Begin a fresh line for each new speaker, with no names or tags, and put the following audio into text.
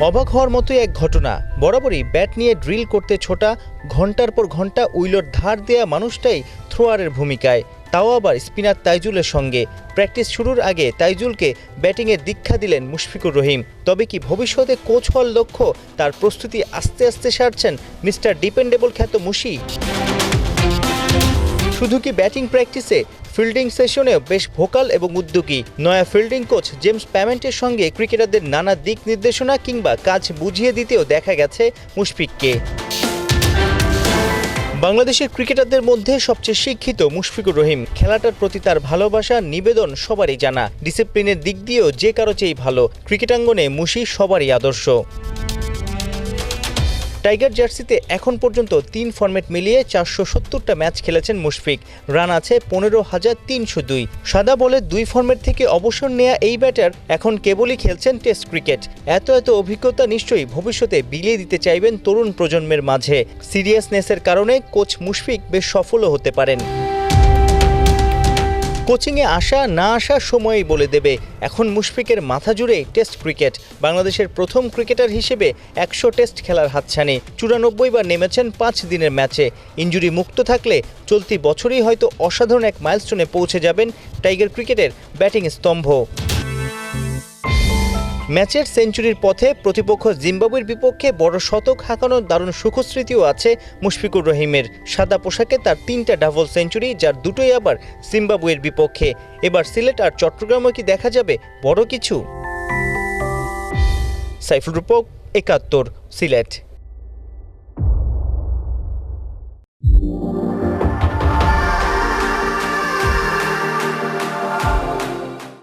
অবাক হওয়ার মতোই এক ঘটনা। বরাবরই ব্যাট নিয়ে ড্রিল করতে ছোটা, ঘন্টার পর ঘন্টা উইলোর ধার দেয়া মানুষটাই থ্রোয়ারের ভূমিকায়, তাও আবার স্পিনার তাইজুলের সঙ্গে। প্র্যাকটিস শুরুর আগে তাইজুলকে ব্যাটিংয়ের দীক্ষা দিলেন মুশফিকুর রহিম। তবে কি ভবিষ্যতে কোচ হওয়ার লক্ষ্য? তার প্রস্তুতি আস্তে আস্তে সারছেন মিস্টার ডিপেন্ডেবল খ্যাত মুশি। শুধু কি ব্যাটিং প্র্যাকটিসে, ফিল্ডিং সেশনেও বেশ ভোকাল এবং উদ্যোগী। নয়া ফিল্ডিং কোচ জেমস প্যামেন্টের সঙ্গে ক্রিকেটারদের নানা দিক নির্দেশনা কিংবা কাজ বুঝিয়ে দিতেও দেখা গেছে মুশফিককে। বাংলাদেশের ক্রিকেটারদের মধ্যে সবচেয়ে শিক্ষিত মুশফিকুর রহিম। খেলাটার প্রতি তার ভালোবাসা, নিবেদন সবারই জানা। ডিসিপ্লিনের দিক দিয়েও যে কারো চেয়েই ভালো। ক্রিকেটাঙ্গনে মুশি সবারই আদর্শ। টাইগার জার্সিতে এখন পর্যন্ত 3 ফরম্যাট মিলিয়ে 470টা ম্যাচ খেলেছেন মুশফিক। রান আছে 15,302। সাদা বলে 2 ফরম্যাট থেকে অবসর নেয়া এই ব্যাটার এখন কেবলই খেলছেন টেস্ট ক্রিকেট। এত অভিজ্ঞতা নিশ্চয়ই ভবিষ্যতে বিলিয়ে দিতে চাইবেন তরুণ প্রজন্মের মাঝে। সিরিয়াসনেসের কারণে কোচ মুশফিক বেশ সফলও হতে পারেন। কোচিংয়ে আসা না আসা সময়ই বলে দেবে। এখন মুশফিকের মাথা জুড়ে টেস্ট ক্রিকেট। বাংলাদেশের প্রথম ক্রিকেটার হিসেবে 100 টেস্ট খেলার হাতছানি। 94 বার নেমেছেন 5 দিনের ম্যাচে। ইনজুরি মুক্ত থাকলে চলতি বছরই হয়তো অসাধারণ এক মাইলস্টোনে পৌঁছে যাবেন টাইগার ক্রিকেটের ব্যাটিং স্তম্ভ। ম্যাচের সেঞ্চুরির পথে প্রতিপক্ষ জিম্বাবুয়ের বিপক্ষে বড় শতক হাঁকানোর দারুণ সুখস্মৃতিও আছে মুশফিকুর রহিমের। সাদা পোশাকে তার 3টা ডাবল সেঞ্চুরি, যার দুটোই আবার জিম্বাবুয়ের বিপক্ষে। এবার সিলেট আর চট্টগ্রামে কি দেখা যাবে বড় কিছু? সাইফুল রূপক, 71, সিলেট।